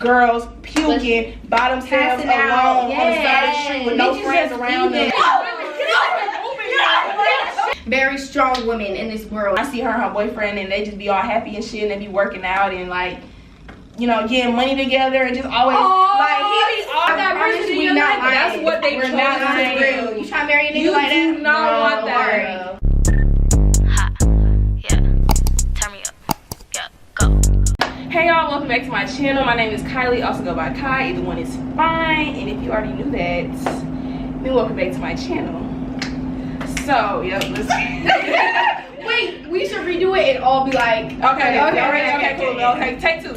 girls puking by themselves alone on the side of the street with no friends around them. Very strong women in this world. I see her and her boyfriend and they just be all happy and shit and they be working out and like, you know, getting money together and just always like he be all that person in your life. That's what they chose to do. You trying to marry a nigga like that? You do not want that. Hey y'all, welcome back to my channel. My name is Kylie, also go by Kai. Either one is fine. And if you already knew that, then welcome back to my channel. So, yep, let's Wait, we should redo it and all be like, okay, cool. Okay, take two.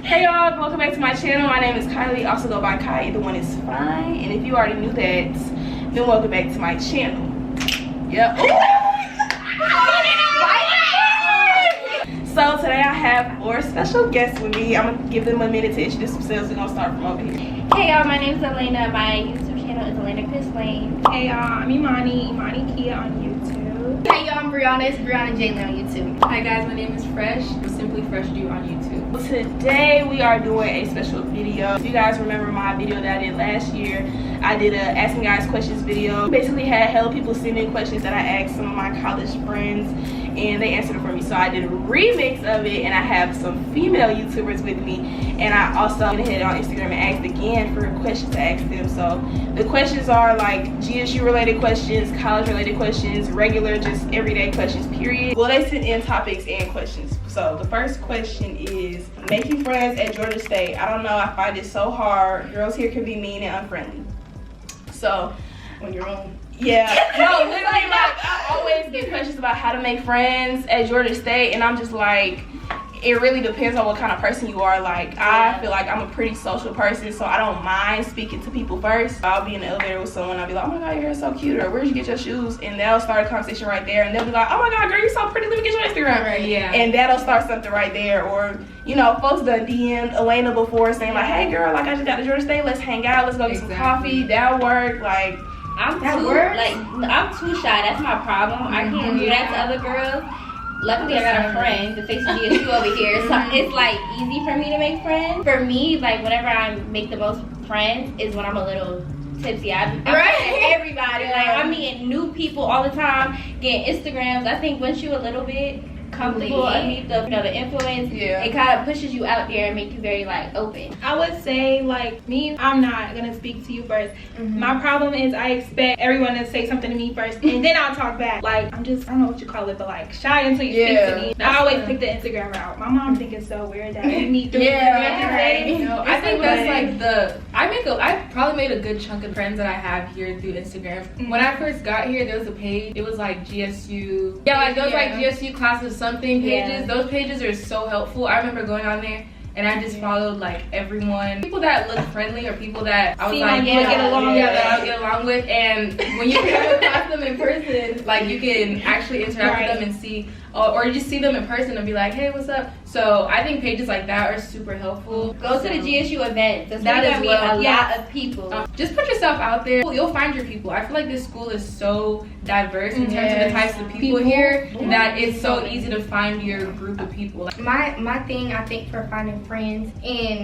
Hey y'all, welcome back to my channel. My name is Kylie, also go by Kai. Either one is fine. And if you already knew that, then welcome back to my channel. Yep. So today I have 4 special guests with me. I'm gonna give them a minute to introduce themselves. We're gonna start from over here. Hey y'all, my name is Elena. My YouTube channel is Elena Chris Lane. Hey y'all, I'm Imani Kia on YouTube. Hey y'all, I'm Brianna. It's Brianna Jalen on YouTube. Hi guys, my name is Fresh. Simply Fresh Do on YouTube. Today we are doing a special video. If you guys remember my video that I did last year, I did a asking guys questions video. Basically had hella people send in questions that I asked some of my college friends and they answered it for me. So I did a remix of it and I have some female YouTubers with me, and I also went ahead on Instagram and asked again for questions to ask them. So the questions are like GSU related questions, college related questions, regular just everyday questions, period. Well, they sent in topics and questions. So the first question is making friends at Georgia State. I don't know, I find it so hard. Girls here can be mean and unfriendly. So On your own. yeah, no, literally, like I always get questions about how to make friends at Georgia State, and I'm just like, it really depends on what kind of person you are. Like I feel like I'm a pretty social person, so I don't mind speaking to people first. I'll be in the elevator with someone, I'll be like, oh my god, your hair's so cute, or where'd you get your shoes? And that'll start a conversation right there, and they'll be like, oh my god, girl, you're so pretty, let me get your Instagram. Right, yeah. And that'll start something right there. Or, you know, folks done DM'd Elena before saying like, hey girl, like I just got to Georgia State, let's hang out, let's go get some coffee, that'll work. Like I'm too shy. That's my problem. I can't do that to other girls. Luckily, I got a friend, the face of GSU over here, so it's like easy for me to make friends. For me, like whenever I make the most friends is when I'm a little tipsy. I'm right. Everybody, like I'm meeting new people all the time, getting Instagrams. I think once you're a little bit comfortable underneath the, the influence, it kind of pushes you out there and make you very like open. I would say like me, I'm not gonna speak to you first. My problem is I expect everyone to say something to me first and then I'll talk back. Like I don't know what you call it, but like shy until you speak to me. I always pick the Instagram route. My mom thinks it's so weird that we meet through Instagram. You know, I think that's like I probably made a good chunk of friends that I have here through Instagram. When I first got here, there was a page, it was like GSU. Yeah, like those like GSU classes something pages. Those pages are so helpful. I remember going on there and I just followed like everyone, people that looked friendly or people that I was that I would get along with. And when you come across them in person, like you can actually interact with them and see, or you just see them in person and be like, hey, what's up? So I think pages like that are super helpful. Go to the GSU events. That is a lot of people. Just put yourself out there. You'll find your people. I feel like this school is so diverse in terms of the types of people here that it's so easy to find your group of people. My thing, I think, for finding friends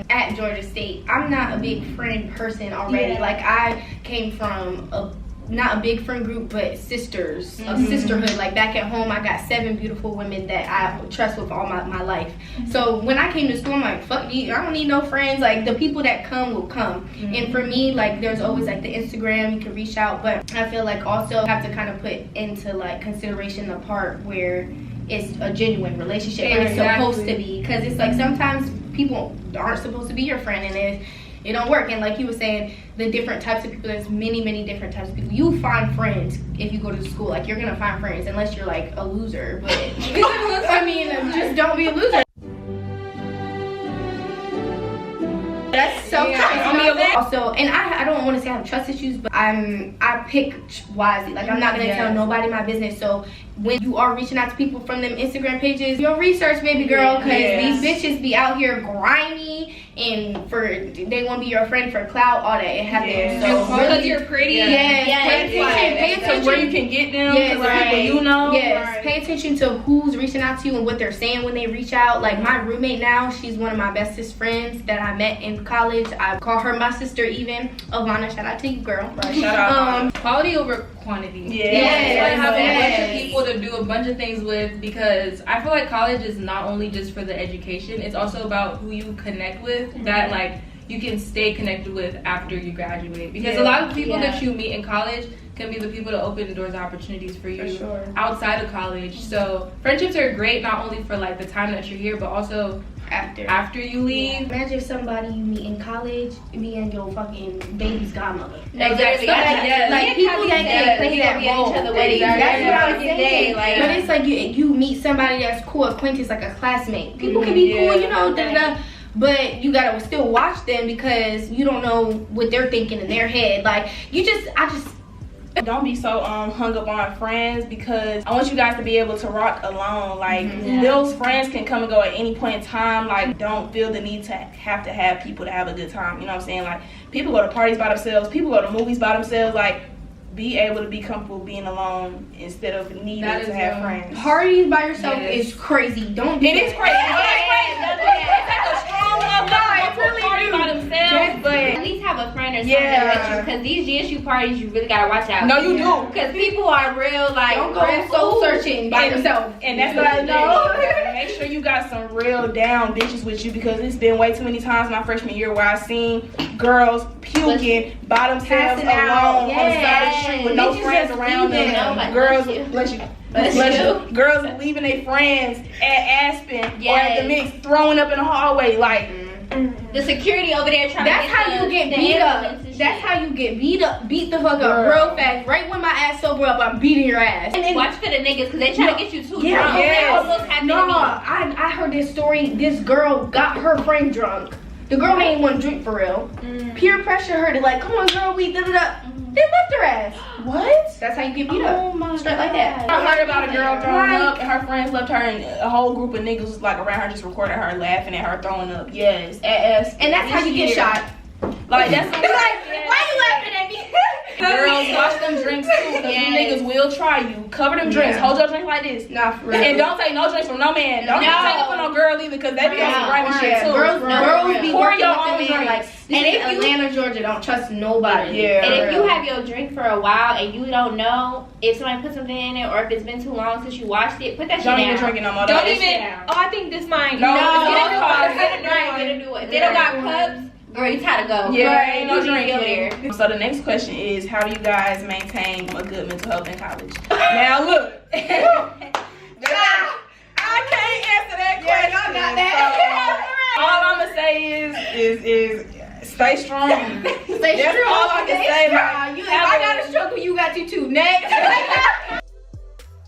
at Georgia State, I'm not a big friend person already. Like I came from not a big friend group, but sisters, a sisterhood. Like back at home, I got 7 beautiful women that I trust with all my life. So when I came to school, I'm like, fuck you, I don't need no friends. Like the people that come will come. And for me, like there's always like the Instagram, you can reach out, but I feel like also have to kind of put into like consideration the part where it's a genuine relationship and it's supposed to be, because it's like sometimes people aren't supposed to be your friend and it don't work. And like you were saying, the different types of people, there's many different types of people. You find friends if you go to school. Like you're gonna find friends unless you're like a loser, but I mean, just don't be a loser. That's so also, and I don't want to say I have trust issues, but I pick wisely. Like I'm not gonna tell nobody my business. So when you are reaching out to people from them Instagram pages, your research, baby girl, because these bitches be out here grimy and they want to be your friend for clout, all that. It happens. So because you're pretty. Pay attention where you can get them. People you know. Pay attention to who's reaching out to you and what they're saying when they reach out. Like my roommate now, she's one of my bestest friends that I met in college. I call her my sister even. Alana, shout out to you, girl. Shout out. Quality over quantity. Yeah. Have a bunch of people to do a bunch of things with, because I feel like college is not only just for the education, it's also about who you connect with, that like you can stay connected with after you graduate, because a lot of people that you meet in college can be the people to open doors and opportunities for you outside of college. So friendships are great not only for like the time that you're here, but also after you leave. Imagine if somebody you meet in college being your fucking baby's godmother. Exactly. Like people that can play that role. That's what I was saying. But it's like you meet somebody that's cool, acquaintance, like a classmate. People can be cool, you know, but you gotta still watch them because you don't know what they're thinking in their head. Like don't be so hung up on friends, because I want you guys to be able to rock alone. Like those friends can come and go at any point in time. Like don't feel the need to have people to have a good time. You know what I'm saying? Like people go to parties by themselves, people go to movies by themselves. Like be able to be comfortable being alone instead of needing to have friends. Parties by yourself is crazy. Don't do it. Is crazy. It's like a strong love. Really party by themselves, but at least have a friend or something with you, because these GSU parties you really gotta watch out. No, you do, because people are real like don't go soul searching by yourself, and that's what I know. Make sure you got some real down bitches with you, because it's been way too many times my freshman year where I seen girls puking by themselves alone on the side of the street with no friends around them. Girls, girls leaving their friends at Aspen or at the Mix, throwing up in the hallway like. The security over there trying That's to how you get beat up. That's how you get beat the fuck up real fast. Right when my ass sober up, I'm beating your ass. And then watch for the niggas, because they try to get you too drunk. I heard this story. This girl got her friend drunk. The girl ain't want to drink for real. Peer pressure her to like, come on girl, we da-da-da. They left her ass. What? That's how you get beat up. Straight like that. I heard about a girl throwing up and her friends left her, and a whole group of niggas was like around her just recording her laughing at her throwing up. Yes. And that's how you get shot. Like that's like, why you laughing at me? Girls, watch them drinks too, because them niggas will try you. Cover them drinks. Hold your drink like this. Nah, for real. And don't take no drinks from no man. Don't take it from no girl either, because they be on some grimy shit too. Girls be pour working your with own the man. Like, and if Atlanta, Georgia, don't trust nobody. And if you have your drink for a while and you don't know if somebody put something in it or if it's been too long since you washed it, put that shit down. Don't even drink it no more. Don't even. Oh, I think this might. No, get a new one. If they don't got cups, girl, you gotta go. Yeah, ain't no drink over there. So the next question is, how do you guys maintain a good mental health in college? Now look. I can't answer that question. Y'all got that. All I'm gonna say is stay strong. Stay strong. All I can say. If I got a struggle, you got to too. Next.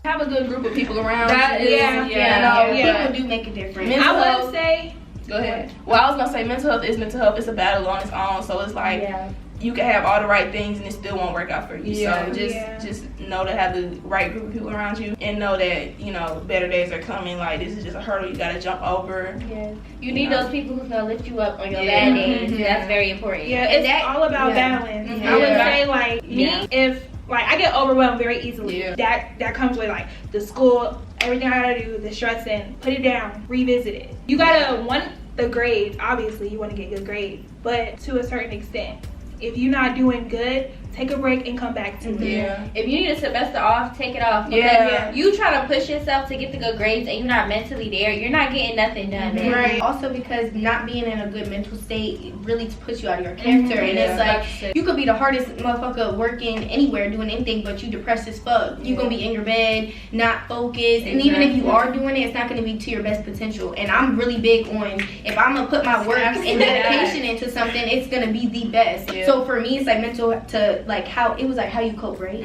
Have a good group of people around. People do make a difference. I would say. Go ahead. Well, I was gonna say mental health is mental health. It's a battle on its own. So it's like you can have all the right things and it still won't work out for you. So just know to have the right group of people around you, and know that, you know, better days are coming. Like, this is just a hurdle you gotta jump over. You need those people who's gonna lift you up on your bad days. That's very important. It's all about balance. I would say, like, me, if like I get overwhelmed very easily. That comes with like the school, everything I gotta do, the stressing. Put it down, revisit it. You gotta want the grades. Obviously, you want to get good grades, but to a certain extent. If you're not doing good, take a break and come back to it. If you need a semester off, take it off. Because you try to push yourself to get the good grades and you're not mentally there, you're not getting nothing done. Right. Also, because not being in a good mental state, it really puts you out of your character. And it's like, you could be the hardest motherfucker working anywhere, doing anything, but you depressed as fuck. You're going to be in your bed, not focused. And even if you are doing it, it's not going to be to your best potential. And I'm really big on, if I'm going to put my work and dedication into something, it's going to be the best. So for me, it's like mental to like how it was like how you cope, right?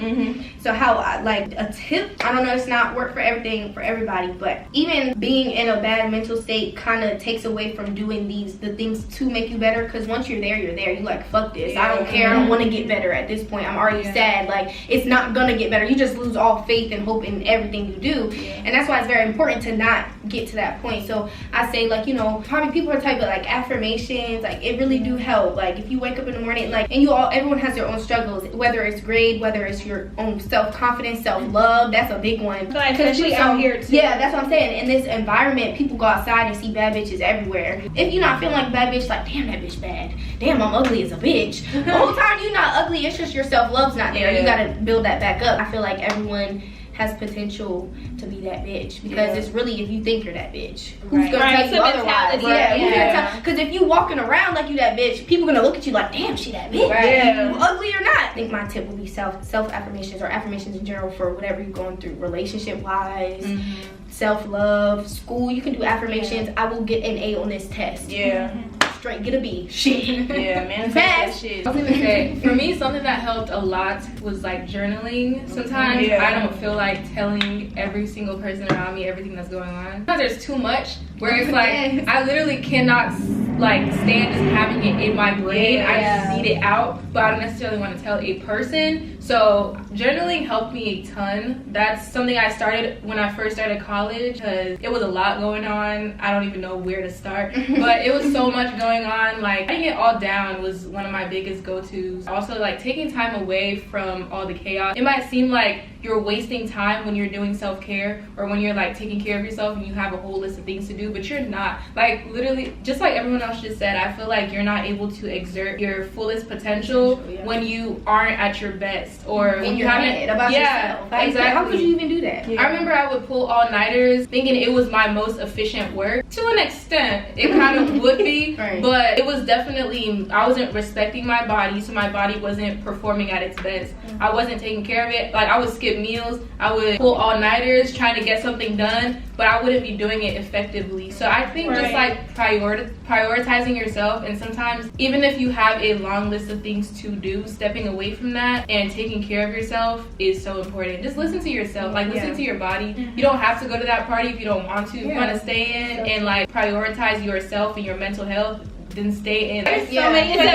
So how I, like a tip, I don't know, it's not work for everything for everybody, but even being in a bad mental state kind of takes away from doing the things to make you better, because once you're there, you like, fuck this, I don't care, I don't want to get better at this point, I'm already sad, like it's not gonna get better. You just lose all faith and hope in everything you do, and that's why it's very important to not get to that point. So I say, like, you know, probably people are type of like affirmations, like it really do help. Like if you wake up in the morning, like, and everyone has their own struggles, whether it's grade, whether it's your own self-confidence, self-love, that's a big one. Like, especially out here too. Yeah, that's what I'm saying. In this environment, people go outside and see bad bitches everywhere. If you're not feeling like a bad bitch, like, damn, that bitch bad, damn, I'm ugly as a bitch, the whole time you're not ugly, it's just your self-love's not there. You gotta build that back up. I feel like everyone has potential to be that bitch, because it's really, if you think you're that bitch, who's gonna tell you otherwise? Because if you walking around like you that bitch, people gonna look at you like, damn, she that bitch, you ugly or not. I think my tip would be self affirmations, or affirmations in general, for whatever you're going through, relationship wise, self-love, school. You can do affirmations. I will get an A on this test. Straight get a B. Shit. Manifest that shit. I was gonna say, for me, something that helped a lot was like journaling. Sometimes I don't feel like telling every single person around me everything that's going on. Sometimes there's too much, where it's like I literally cannot like stand just having it in my brain. I just need it out, but I don't necessarily want to tell a person. So journaling helped me a ton. That's something I started when I first started college, because it was a lot going on. I don't even know where to start, but it was so much going on. Like, writing it all down was one of my biggest go-tos. Also, like, taking time away from all the chaos. It might seem like you're wasting time when you're doing self-care, or when you're like taking care of yourself and you have a whole list of things to do, but you're not. Like, literally, just like everyone else just said, I feel like you're not able to exert your fullest potential when you aren't at your best, or when you haven't about yourself. Exactly. How could you even do that? I remember I would pull all-nighters thinking it was my most efficient work. To an extent, it kind of would be, but it was definitely, I wasn't respecting my body, so my body wasn't performing at its best. I wasn't taking care of it. Like, I would skip meals, I would pull all-nighters trying to get something done, but I wouldn't be doing it effectively. So I think just like prioritizing yourself, and sometimes even if you have a long list of things to do, stepping away from that and taking care of yourself is so important. Just listen to yourself, like listen to your body. You don't have to go to that party if you don't want to. If you want to stay in and like prioritize yourself and your mental health, then stay in. There's so many things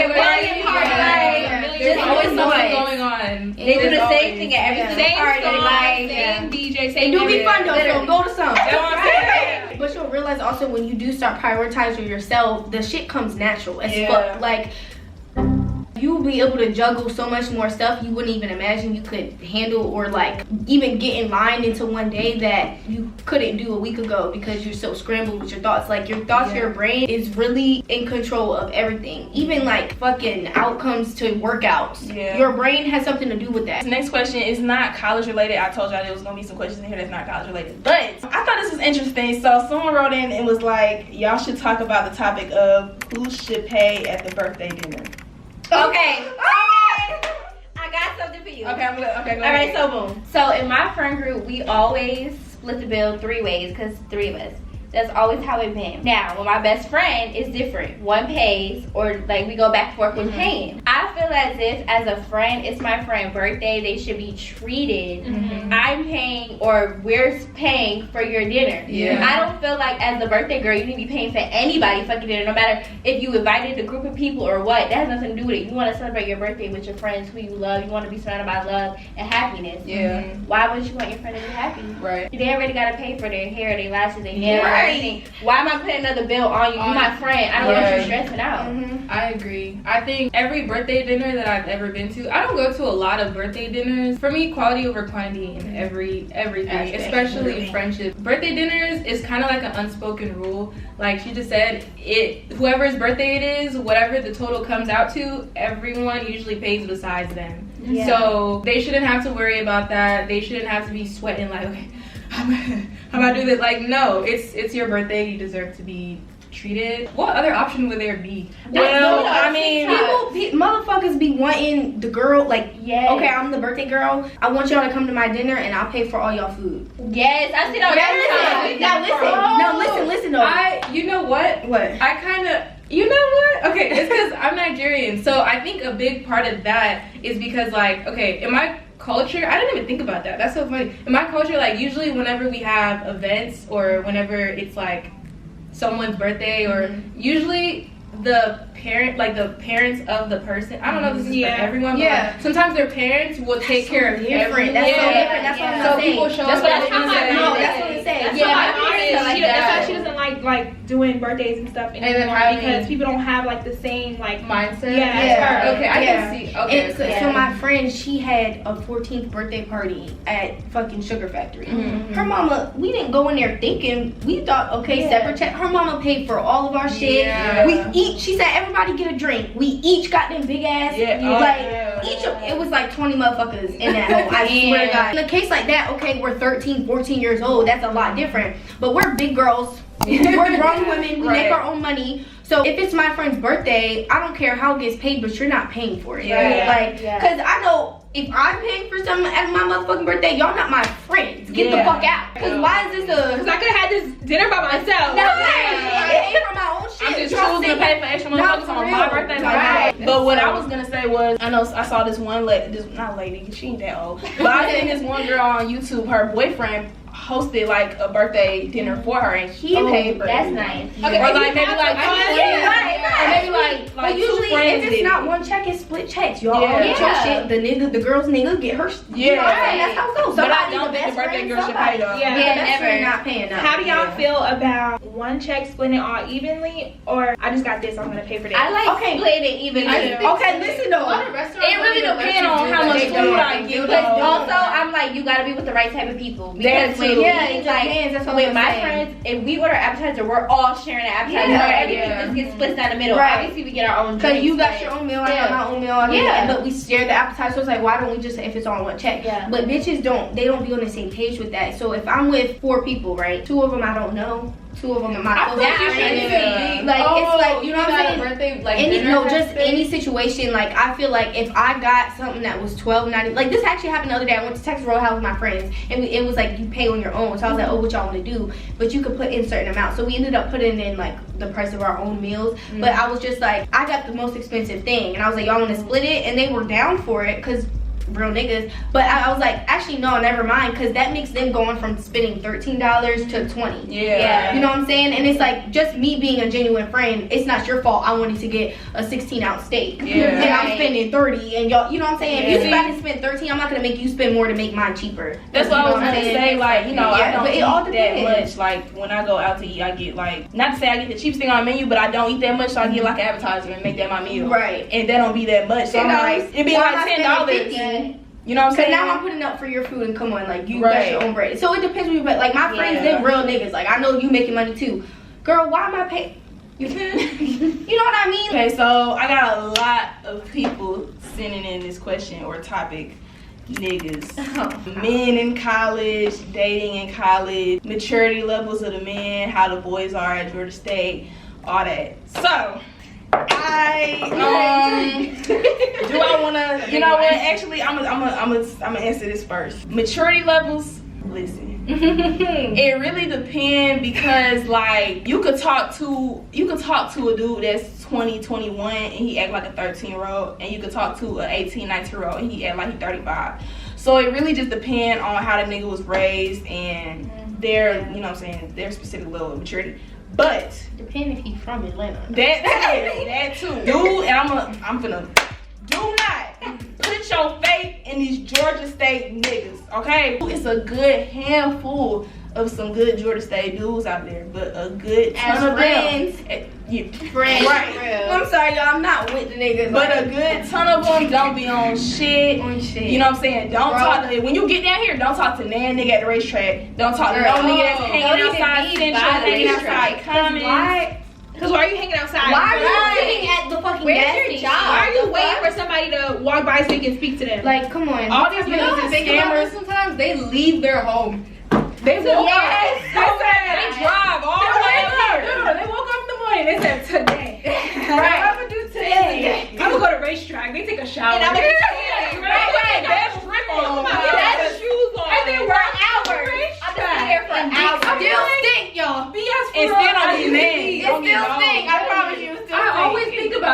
there's always something going on. They do the same thing at every single party. Same DJ, They do be fun though, so go to some. That's what I'm saying. But you'll realize also, when you do start prioritizing yourself, the shit comes natural as fuck. Like, you'll be able to juggle so much more stuff you wouldn't even imagine you could handle, or like even get in line into one day that you couldn't do a week ago, because you're so scrambled with your thoughts. Like, your thoughts, your brain is really in control of everything, even like fucking outcomes to workouts. Your brain has something to do with that. The next question is not college related. I told y'all there was gonna be some questions in here that's not college related, but I thought this was interesting. So someone wrote in and was like, y'all should talk about the topic of who should pay at the birthday dinner. Okay. I got something for you. Okay, go All right, so boom. So in my friend group, we always split the bill 3 ways, because 3 of us. That's always how it's been. Now, with my best friend, it's different. One pays, or like we go back and forth with paying. I feel as if, as a friend, it's my friend's birthday, they should be treated. I'm paying, or we're paying for your dinner. I don't feel like, as the birthday girl, you need to be paying for anybody's fucking dinner, no matter if you invited a group of people or what. That has nothing to do with it. You want to celebrate your birthday with your friends who you love. You want to be surrounded by love and happiness. Why would you want your friend to be happy? They already got to pay for their hair, their lashes, their nails. Why am I putting another bill on you? You're my friend. I don't want you stressing out. I agree. I think every birthday dinner that I've ever been to, I don't go to a lot of birthday dinners. For me, quality over quantity in everything, especially friendship. Birthday dinners is kind of like an unspoken rule. Like she just said, whoever's birthday it is, whatever the total comes out to, everyone usually pays besides them. So they shouldn't have to worry about that. They shouldn't have to be sweating like, okay, how about do this? Like, no, it's your birthday. You deserve to be treated. What other option would there be? Well, I mean, motherfuckers be wanting the girl, like, okay, I'm the birthday girl, I want y'all to come to my dinner and I'll pay for all y'all food. Yes, I see that. Now listen though. You know what? What? I kind of, You know what? Okay, it's because I'm Nigerian. So I think a big part of that is because, like, okay, in my culture, I didn't even think about that. That's so funny. In my culture, like, usually whenever we have events or whenever it's, like, someone's birthday or usually the parents of the person, I don't know if this is for everyone, but like, sometimes their parents will take care of everything. That's so different. That's what I'm saying. People show That's up. what I'm saying. No, that's what I'm saying. Yeah, my my mom parents is. are like That's that. why she doesn't like doing birthdays and stuff anymore, then having- because people don't have like the same like mindset. Yeah. Okay, I can see. Okay. So my friend, she had a 14th birthday party at fucking Sugar Factory. Her mama, we didn't go in there thinking. We thought, okay, separate check. Her mama paid for all of our shit. Yeah. We each. She said, everybody get a drink. We each got them big ass. Each of it was like 20 motherfuckers in that hole. I swear to God. In a case like that, okay, we're 13, 14 years old. That's a lot different. But we're big girls. We're grown women. We make our own money. So if it's my friend's birthday, I don't care how it gets paid, but you're not paying for it. Cause I know if I'm paying for something at my motherfucking birthday, y'all not my friends. Get the fuck out. Cause why is this a? Cause I could have had this dinner by myself. No, I pay for my own shit. I'm just choosing to pay for extra motherfuckers on my birthday. Right. But what I was gonna say was, I saw this one lady, not lady, cause she ain't that old, but I seen this one girl on YouTube. Her boyfriend hosted like a birthday dinner for her, and he paid for it. That's nice. Okay, or like maybe like Or maybe like but usually two friends if it's did not it. one check, it's split checks. Y'all all get your shit. The girl's nigga get her. You know what I'm saying? That's how it goes. But I Somebody don't the think best the birthday friend, girl should somebody. pay though. Yeah, best never. friend not paying. How do y'all feel about one check splitting it all evenly, or I just got this, I'm gonna pay for that? I like split it even too. Okay, listen though. It really depends on how much food I get. But also, I'm like, you gotta be with the right type of people. Because when it depends. That's what with I'm my saying. friends, if we order appetizer, we're all sharing an appetizer. Everything just gets split down the middle. Right. Obviously, we get our own Cause drinks. you got your own meal, I got my own meal. But we share the appetizer. So it's like, why don't we just say if it's on one check? Yeah. But bitches don't be on the same page with that. So if I'm with 4 people, right? 2 of them I don't know. 2 of them are my I feel like you shouldn't even be like it's like you know what I'm saying. Birthday, like Any, dinner no, type just thing? any situation. Like I feel like if I got something that was $12.90, like this actually happened the other day. I went to Texas Roadhouse with my friends, and it was like you pay on your own. So I was like, oh, what y'all want to do? But you could put in certain amounts. So we ended up putting in like the price of our own meals. But I was just like, I got the most expensive thing, and I was like, y'all want to split it? And they were down for it because real niggas. But I was like, actually no, never mind, because that makes them going from spending $13 to $20. Yeah. You know what I'm saying? And it's like, just me being a genuine friend, it's not your fault I wanted to get a 16-ounce steak. Yeah. And I'm spending 30, and y'all, you know what I'm saying? Yeah. If you about to spend 13, I'm not gonna make you spend more to make mine cheaper. That's what I was gonna say. Like, you know, I don't but it eat all that depends. much. Like when I go out to eat, I get like, not to say I get the cheapest thing on the menu, but I don't eat that much, so I get like an appetizer and make that my meal. Right. And that don't be that much. So I'm like, it'd be like $10. You know what I'm Cause saying? now I'm putting up for your food, and come on, like you Right. got your own bread. So it depends where you, but like my friends, they're real niggas. Like I know you making money too, girl. Why am I paying? You feel me? You know what I mean? Okay, so I got a lot of people sending in this question or topic. Niggas, men in college, dating in college, maturity levels of the men, how the boys are at Georgia State, all that. So do I wanna? You know what? Actually, I'm gonna answer this first. Maturity levels. Listen, it really depends because like you could talk to a dude that's 20, 21 and he act like a 13-year-old, and you could talk to an 18, 19-year-old and he act like he's 35. So it really just depends on how the nigga was raised and their, you know what I'm saying, their specific level of maturity. But Depending if he's from Atlanta. that too. Dude, and I'm finna do not put your faith in these Georgia State niggas, okay? It's a good handful of some good Georgia State dudes out there, but a good ton of friends. them. Friends. Right. I'm sorry, y'all. I'm not with the niggas. But a good ton of them don't be on shit. You know what I'm saying? Don't talk to, when you get down here, don't talk to nan nigga at the racetrack. Don't talk to no nigga that's hanging outside Central, hanging outside Commons. Because why are you hanging outside? Why are you sitting at the fucking gas station? Why are you waiting for somebody to walk by so you can speak to them? Like, come on. All these You know niggas what's is scammers? scammers. Sometimes they leave their home. They walk Yes. up. They drive all the way up here. No, they woke up in the morning. They said today. Right. I'm gonna do today. I'm gonna go to racetrack. They take a shower. And I'm gonna Right. best strip on. That's shoes on. And then we're hours. I've been here for hours. Still stink, y'all. BS And still don't get mad. It still stink. I promise you. It still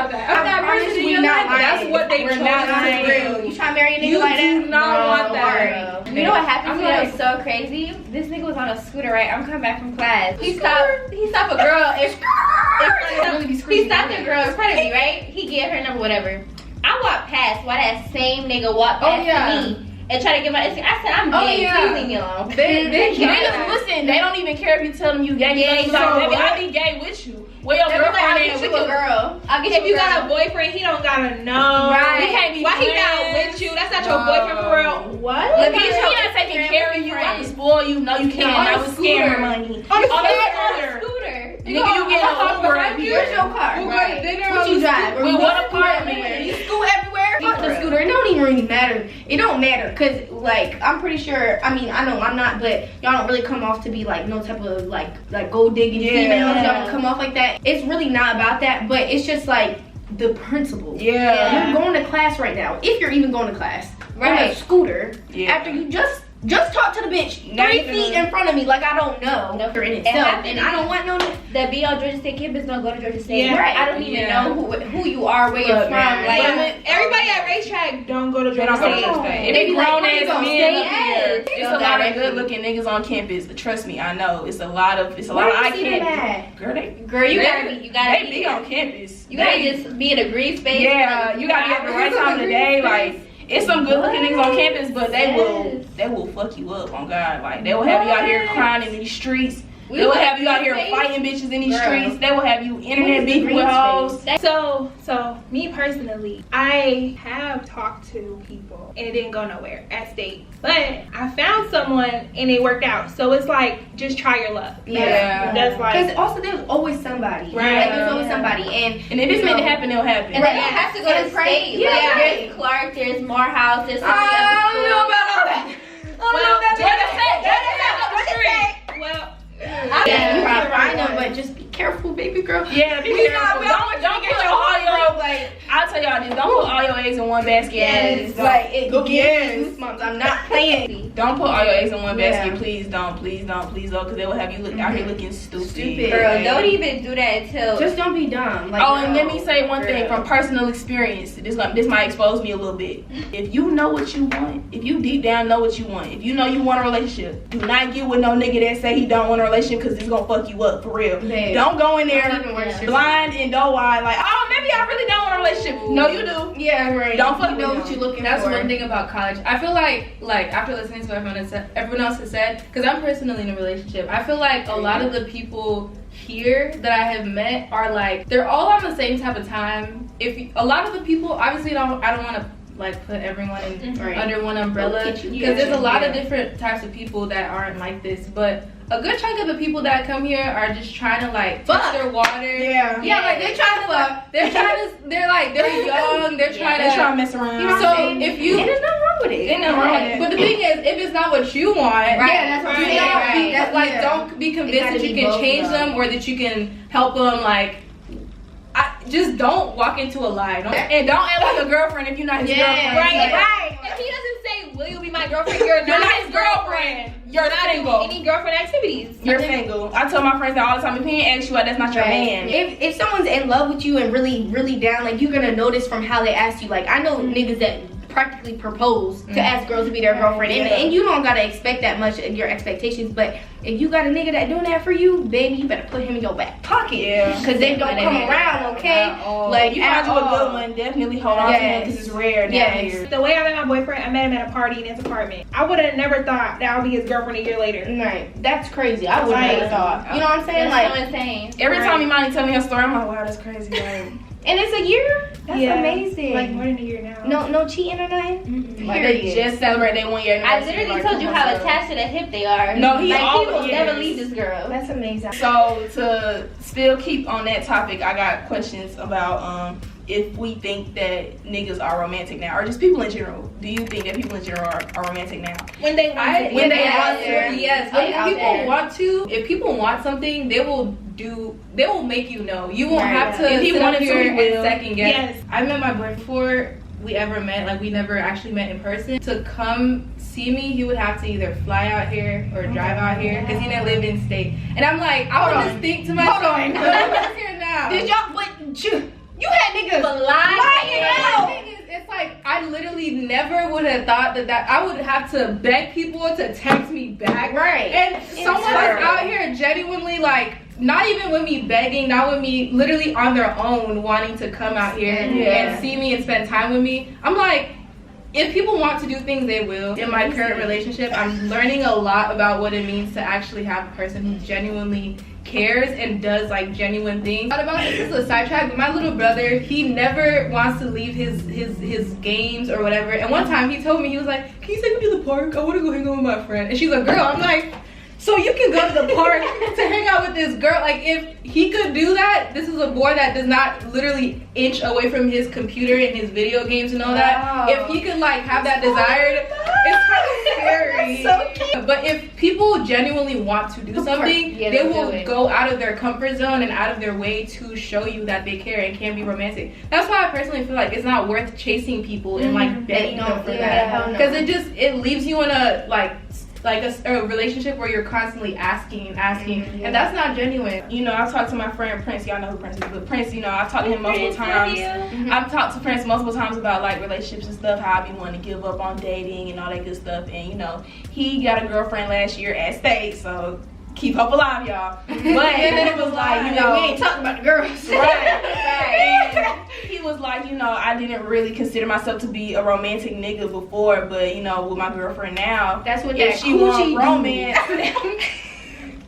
want that. I'm that person in your life. That's what they chose to do. You trying to marry a nigga You like that? do not want that. You know what happened to me? That was so crazy. This nigga was on a scooter, right? I'm coming back from class. He stopped a girl in front of me. He stopped a girl in front of me, right? He gave her number, whatever. I walked past while that same nigga walked past me and try to get my Instagram. I said, I'm gay. Please leave me alone. Listen, they don't even care if you tell them you gay. Baby, I be gay with you. Where your girlfriend is with your girl. If you got a boyfriend, he don't gotta know. Right. He can't be why he not with you? That's not your boyfriend for real. What? If he's not taking care of you, I can spoil you. No, you can't. I was scammer money. On a scooter. Nigga, you get a Uber up here. Where's your car? We'll go to dinner. What you drive? With what apartment? You scoot everywhere? Fuck the scooter. It don't even really matter. It don't matter. Cause like, I'm pretty sure, I mean, I know I'm not, but y'all don't really come off to be like no type of like gold digging females. Y'all don't come off like that. It's really not about that, but it's just like the principle. Yeah. You're going to class right now. If you're even going to class. On a scooter. Yeah. After you just talk to the bitch 3 feet in front of me like I don't know. No, for in itself. And I don't want no that be on Georgia State campus don't go to Georgia State. Yeah. Right. I don't even know who you are, where you're from. Like everybody at racetrack don't go to Georgia State. They grown ass men up here. Yes. It's a lot of good looking niggas on campus. Trust me, I know. It's a lot of eye candy. Girl, you gotta be on campus. You gotta just be in a green space. Yeah, you gotta be at the right time of the day. Like, it's some good looking niggas on campus, but they will fuck you up on God. Like, they will have you out here crying in these streets. They will have you out here fighting bitches in these streets. They will have you internet beefing with hoes. So me personally, I have talked to people and it didn't go nowhere at State. But I found someone and it worked out. So it's like, just try your luck. Yeah. That's like, because also there's always somebody. Right. Like, there's always somebody. And if it's meant to happen, it'll happen. And they don't have to go to State. Yeah. Like, there's Clark, there's Morehouse, there's so many other schools. I don't know about all that. Well, you can find them, but just be careful, baby girl. Yeah, be careful. Don't get your all your like. I'll tell y'all this. Don't put all your eggs in one basket. Yes, like it gives me goosebumps. I'm not playing. Don't put all your eggs in one basket. Please don't, because they will have you look out here looking stupid. Girl, don't even do that until. Just don't be dumb. Like, and let me say one thing from personal experience. This might expose me a little bit. If you know what you want, if you deep down know what you want, if you know you want a relationship, do not get with no nigga that say he don't want a relationship because it's gonna fuck you up for real. Babe. Don't go in there blind and doe-eyed like, oh, maybe I really don't want a relationship. No, you do. Yeah, right. Don't fuck you know what you're looking That's for. one thing about college. I feel like after listening to what everyone else has said, because I'm personally in a relationship, I feel like a lot of the people here that I have met are like, they're all on the same type of time. A lot of the people, obviously I don't want to like put everyone in under one umbrella, because there's a lot of different types of people that aren't like this, but a good chunk of the people that come here are just trying to like test their water. Yeah, like they're trying to fuck. They're young. They're trying to mess around. You know so if you, and there's nothing wrong with it. Ain't nothing wrong with it. But the thing is, if it's not what you want, that's what I'm saying. Don't be convinced that you can change them or that you can help them. Like, just don't walk into a lie. And don't act like a girlfriend if you're not his girlfriend. Right. If he doesn't say, will you be my girlfriend, you're not his girlfriend. You're not single. Any girlfriend activities. You're single. I tell my friends that all the time. If he ain't ask you out, that's not your man. If someone's in love with you and really, really down, like, you're gonna notice from how they ask you. Like, I know niggas that practically propose to ask girls to be their girlfriend, and you don't gotta expect that much in your expectations, but if you got a nigga that doing that for you, baby, you better put him in your back pocket, because they don't come around, okay? Like, you find you a good one, definitely hold on to him, because it's rare down here. The way I met my boyfriend, I met him at a party in his apartment. I would have never thought that I would be his girlfriend a year later. Right, that's crazy. I would have never thought. You know what I'm saying? That's like, so insane. Every time Imani tell me her story, I'm like, wow, that's crazy. Like, and it's a year? That's amazing. Like more than a year now. No cheating or nothing? Like, they just celebrate their 1 year. I literally told you how attached to the hip they are. No, he will never leave this girl. That's amazing. So to still keep on that topic, I got questions about if we think that niggas are romantic now, or just people in general. Do you think that people in general are romantic now? When they want to. When they want to, yes. When people want to, if people want something, they will make you know. You won't have to if he sit wanted up here to, and second guess. Yes. I met my boyfriend before we ever met. Like, we never actually met in person. To come see me, he would have to either fly out here or drive out here, because he didn't live in state. And I'm like, I would just think to myself, I'm here now. Did y'all, but you had niggas had thought that I would have to beg people to text me back. Right. And someone is out here genuinely like, not even with me begging, not with me literally on their own wanting to come out here and see me and spend time with me. I'm like, if people want to do things, they will. In my current relationship, I'm learning a lot about what it means to actually have a person who genuinely cares and does like genuine things. Thought about this is a sidetrack, but my little brother, he never wants to leave his games or whatever. And one time he told me, he was like, "Can you take me to the park? I want to go hang out with my friend." And she's like, "Girl," I'm like, so you can go to the park to hang out with this girl. Like, if he could do that, this is a boy that does not literally inch away from his computer and his video games and all that. If he could like have that desired, it's kind of scary. So cute. But if people genuinely want to do something, they will go out of their comfort zone and out of their way to show you that they care and can be romantic. That's why I personally feel like it's not worth chasing people and like begging them for that, because it leaves you in a a relationship where you're constantly asking, and that's not genuine. You know, I've talked to my friend Prince. Y'all know who Prince is, but Prince, you know, I've talked to him multiple times. I've talked to Prince multiple times about like relationships and stuff, how I be wanting to give up on dating and all that good stuff. And you know, he got a girlfriend last year at state, so keep hope alive, y'all. But then it was like, you know, we ain't talking about the girls. Right. He was like, you know, I didn't really consider myself to be a romantic nigga before, but you know, with my girlfriend now, that's what if she want romance.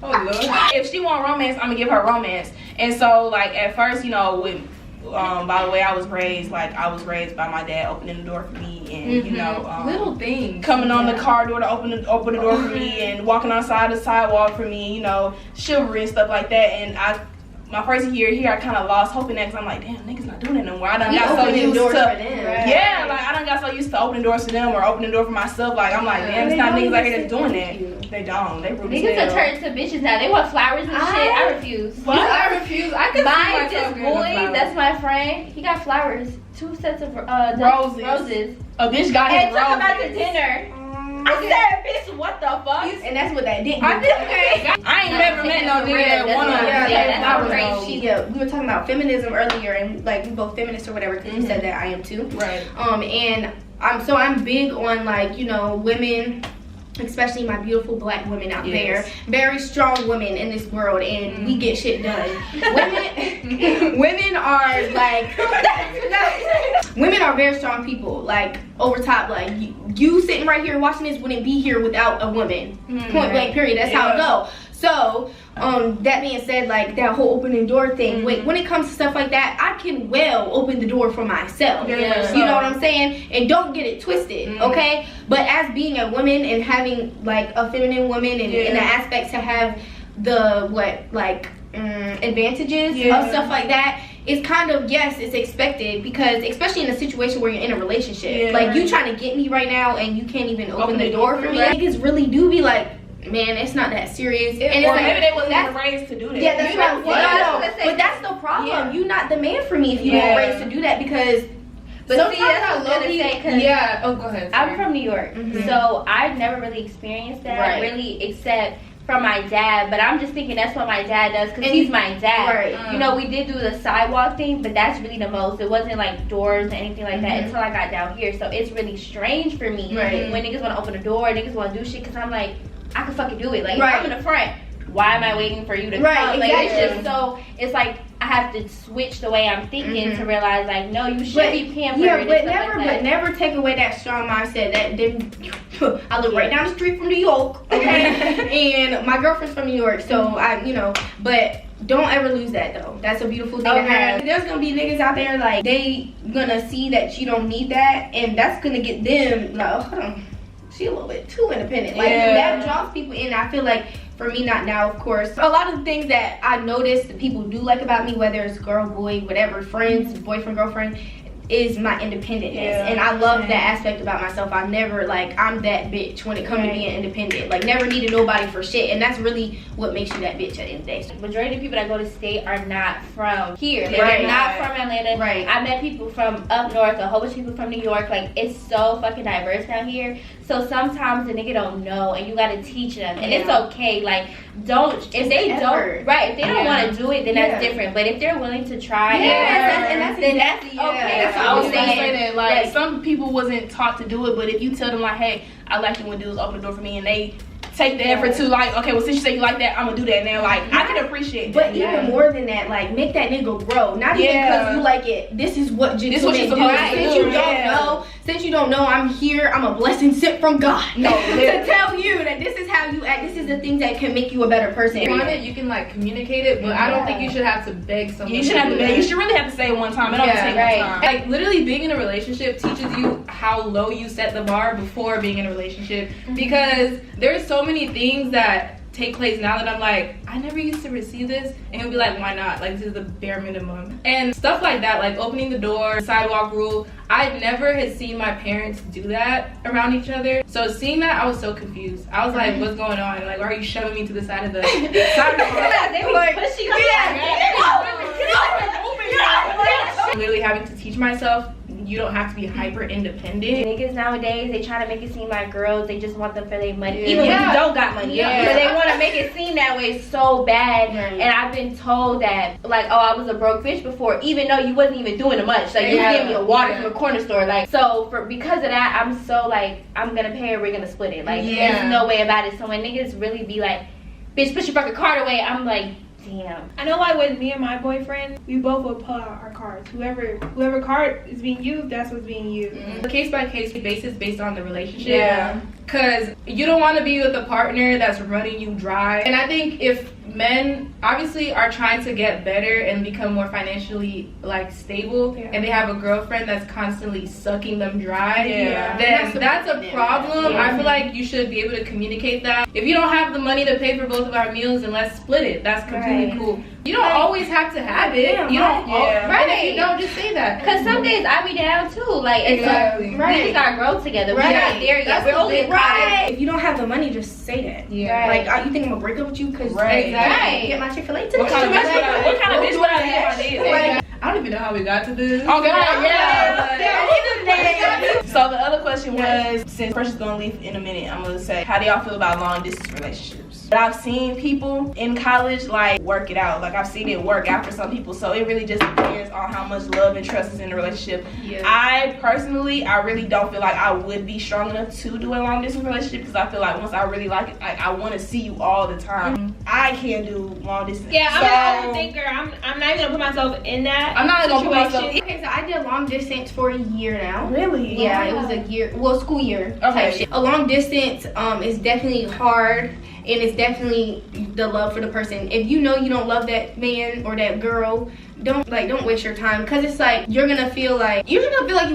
Oh Lord. If she want romance, I'm gonna give her romance. And so like at first, you know, with by the way I was raised by my dad opening the door for me, and you know, little things coming on the car door to open the door for me, and walking outside the sidewalk for me, you know, chivalry and stuff like that. And my first year here, I kind of lost hope in that, because I'm like, damn, niggas not doing it no more. I done got so used to, like I done got so used to opening doors for them or opening the door for myself. Like I'm like, damn, it's not niggas out here that's doing that. They don't. They rude as hell. Niggas are turned to bitches now. They want flowers and shit. I refuse. What? I refuse. I could my this boy, that's my friend. He got flowers. 2 sets of roses. A bitch got him roses. And talk about the dinner. I said, bitch, what the fuck? And that's what that did. I ain't never met no nigga that wanna crazy. Yeah, we were talking about feminism earlier, and like we both feminists or whatever, because you said that I am too. Right. And I'm big on like, you know, women, especially my beautiful black women out there, very strong women in this world, and we get shit done. Women are like, women are very strong people, like over top. Like you sitting right here watching this wouldn't be here without a woman. Point blank, period. That's how it go. So that being said, like that whole opening door thing, when it comes to stuff like that, I can well open the door for myself. You know what I'm saying? And don't get it twisted, okay? But as being a woman and having like a feminine woman and the aspects to have the advantages of stuff like that, it's kind of, yes, it's expected, because especially in a situation where you're in a relationship, like you trying to get me right now and you can't even open the door for me. Niggas really do be like, man, it's not that serious. And or maybe they wasn't even raised to do that. Yeah, that's what I'm saying. But that's the problem. You're not the man for me if you weren't raised to do that, because but see, that's what I was gonna say, cause oh, go ahead. I'm from New York, so I've never really experienced that, really, except from my dad. But I'm just thinking that's what my dad does, because he's my dad. You know, we did do the sidewalk thing, but that's really the most. It wasn't like doors or anything like that until I got down here. So it's really strange for me when niggas want to open the door, niggas want to do shit, because I'm like, I can fucking do it. Like, if I'm in the front, why am I waiting for you to come? Like, it's just so, it's like I have to switch the way I'm thinking to realize, like, no, you should be pampered. Yeah, but never take away that strong mindset. That I live right down the street from New York, okay? And my girlfriend's from New York, so but don't ever lose that though. That's a beautiful thing to have. There's gonna be niggas out there, like, they gonna see that you don't need that, and that's gonna get them like, oh, hold on, she a little bit too independent. Like that draws people in. I feel like, for me, not now, of course, a lot of the things that I noticed that people do like about me, whether it's girl, boy, whatever, friends, boyfriend, girlfriend, is my independentness. And I love that aspect about myself. I never, like, I'm that bitch when it comes to being independent. Like, never needed nobody for shit. And that's really what makes you that bitch at the end of the day. The majority of people that go to state are not from here. Like, they're not from Atlanta. I met people from up north, a whole bunch of people from New York. Like, it's so fucking diverse down here. So sometimes the nigga don't know, and you gotta teach them. And it's okay. Like, if they don't want to do it, then that's different. But if they're willing to try, then then that's okay. That's what I was saying. saying. That, like, some people wasn't taught to do it, but if you tell them like, hey, I like it when dudes open the door for me, and they take the effort to like, okay, well, since you say you like that, I'm gonna do that now. Like, I can appreciate that. But even more than that, like, make that nigga grow. Not even because you like it. This is what gentlemen do. Since you don't know, since you don't know, I'm here. I'm a blessing sent from God. No, to tell you that this is how you act. This is the things that can make you a better person. If you want it, you can like communicate it, but I don't think you should have to beg someone. You shouldn't have to beg. You should really have to say it one time. It don't take one time. Like, literally being in a relationship teaches you how low you set the bar before being in a relationship, because there's so many things that take place now that I'm like, I never used to receive this, and he'll be like, why not? Like, this is the bare minimum. And stuff like that, like opening the door, sidewalk rule. I never had seen my parents do that around each other. So seeing that, I was so confused. I was like, what's going on? Like, why are you shoving me to the side of the sidewalk? They be Like, pushing you. Literally having to teach myself, you don't have to be hyper independent. Niggas nowadays, they try to make it seem like girls, they just want them for their money. Even when you don't got money. But they want to make it seem that way so bad. And I've been told that, like, oh, I was a broke bitch before, even though you wasn't even doing much. Like, you gave me a water from the corner store. Like, so because of that, I'm so like, I'm gonna pay her, we're gonna split it. Like, there's no way about it. So when niggas really be like, bitch, put your fucking card away, I'm like, damn. I know, like, with me and my boyfriend, we both would pull out our cards. Whoever card is being used, that's what's being used. Case by case basis based on the relationship. Because you don't want to be with a partner that's running you dry. And I think if men obviously are trying to get better and become more financially like stable, and they have a girlfriend that's constantly sucking them dry, then that's a problem. I feel like you should be able to communicate that. If you don't have the money to pay for both of our meals, then let's split it. That's completely cool. You don't always have to have it. You don't. And if you don't, just say that. Cause some days I be down too. Like, it's we just gotta grow together. We're not there yet. We're only in college. If you don't have the money, just say that. Like, you think I'm gonna break up with you? Cause get my Chick-fil-A today. What kind of bitch would I have? I don't even know how we got to this. Oh, God, So the other question was, since Precious gonna leave in a minute, I'm gonna say, how do y'all feel about long distance relationships? But I've seen people in college like work it out. Like, I've seen it work out for some people. So it really just depends on how much love and trust is in the relationship. I personally, I really don't feel like I would be strong enough to do a long distance relationship, because I feel like once I really like it, like, I want to see you all the time. I can't do long distance. Yeah, I'm an overthinker. I'm not even gonna put myself in that. I'm not gonna put myself. Okay, so I did long distance for a year now. Really? Yeah, it was a year. Well, school year. Type shit. A long distance is definitely hard, and it's definitely the love for the person. If you know you don't love that man or that girl, don't waste your time, because it's like you're gonna feel like you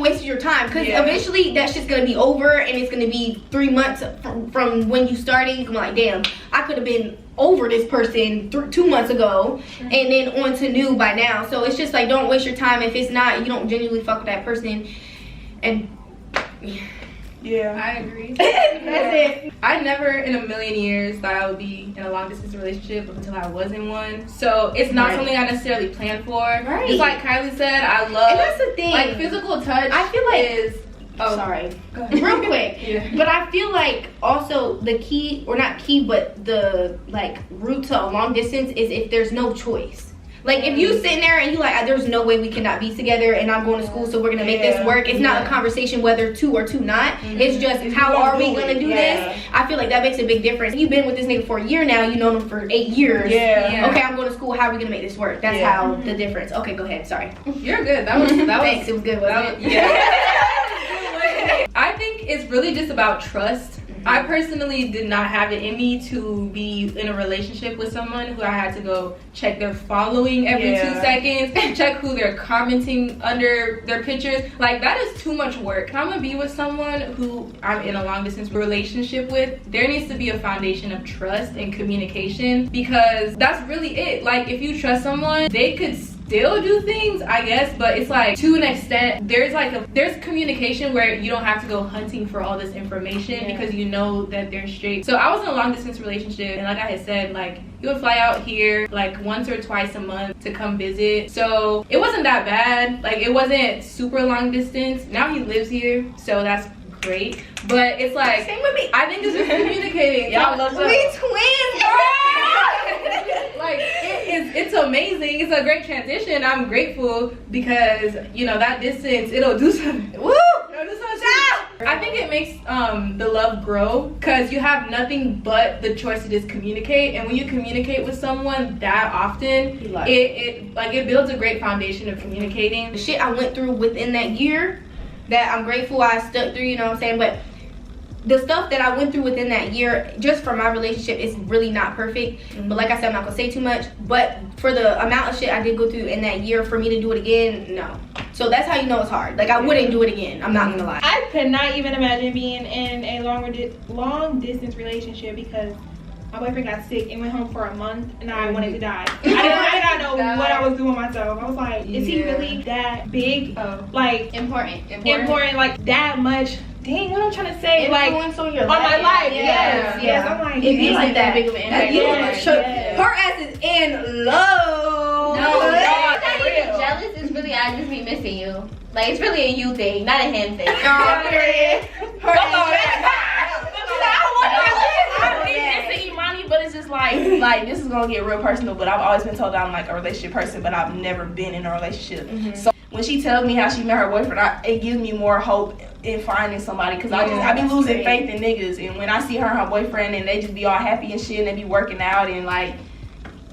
wasted your time, because eventually that shit's gonna be over, and it's gonna be 3 months from when you started. You're like, damn, I could have been over this person 2 months ago, and then on to new by now. So it's just like, don't waste your time if it's not, you don't genuinely fuck with that person. And I agree. That's it. I never in a million years thought I would be in a long distance relationship until I was in one. So it's not something I necessarily planned for. Just like Kylie said, I love, and that's the thing, like, physical touch. I feel like is sorry, real quick. But I feel like also the key, or not key, but the like route to a long distance is if there's no choice. Like, if you sitting there and you like, there's no way we cannot be together, and I'm going to school, so we're gonna make this work. It's not a conversation whether two or two not. It's just how are we gonna do this? I feel like that makes a big difference. You've been with this nigga for a year now. You know him for 8 years. Okay, I'm going to school. How are we gonna make this work? That's how the difference. Okay, go ahead. Sorry. You're good. That was thanks. It was good. Wasn't it? I think it's really just about trust. I personally did not have it in me to be in a relationship with someone who I had to go check their following every 2 seconds, check who they're commenting under their pictures. Like, that is too much work. If I'm gonna be with someone who I'm in a long distance relationship with, there needs to be a foundation of trust and communication, because that's really it. Like, if you trust someone, they could still do things, I guess, but it's like, to an extent, there's communication where you don't have to go hunting for all this information, because you know that they're straight. So I was in a long distance relationship, and like I had said, like, he would fly out here like once or twice a month to come visit. So it wasn't that bad. Like, it wasn't super long distance. Now he lives here, so that's great. But it's like, Same with me. I think it's just communicating. Y'all love We twins, girl. Like it's amazing. It's a great transition. I'm grateful because you know that distance it'll do something. Woo! It'll do something. I think it makes the love grow because you have nothing but the choice to just communicate, and when you communicate with someone that often, it builds a great foundation of communicating. The shit I went through within that year, that I'm grateful I stuck through. You know what I'm saying? But the stuff that I went through within that year, just for my relationship, is really not perfect. But like I said, I'm not gonna say too much. But for the amount of shit I did go through in that year, for me to do it again, no. So that's how you know it's hard. Like I wouldn't do it again. I'm not gonna lie. I could not even imagine being in a long distance relationship because my boyfriend got sick and went home for a month, and I wanted to die. I did not know what I was doing myself. I was like, is he really that big? Like Important. like that much? Dang, what I'm trying to say? Influence Like on your on my life. Yeah. Yes. I'm like, If you yeah. like that big of an impact, Yeah. her ass is in love. No, for not real. even jealous. It's really I just be missing you. Like it's really a you thing, not a him thing. Period. Her It's to Imani, but it's just like this is gonna get real personal. But I've always been told that I'm like a relationship person, but I've never been in a relationship. So when she tells me how she met her boyfriend, it gives me more hope in finding somebody because I be losing faith in niggas. And when I see her and her boyfriend and they just be all happy and shit and they be working out and like,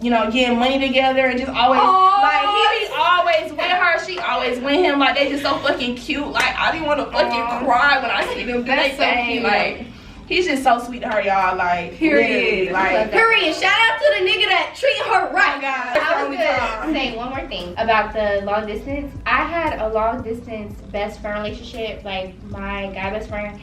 you know, getting money together and just always like he be always with her, she always with him. Like they just so fucking cute. Like I be want to fucking cry when I see them. They so cute. Like he's just so sweet to her, y'all. Like period. Like period. Shout out to the nigga that treated her right. I was gonna say one more thing about the long distance. I had a long distance best friend relationship. Like my guy best friend,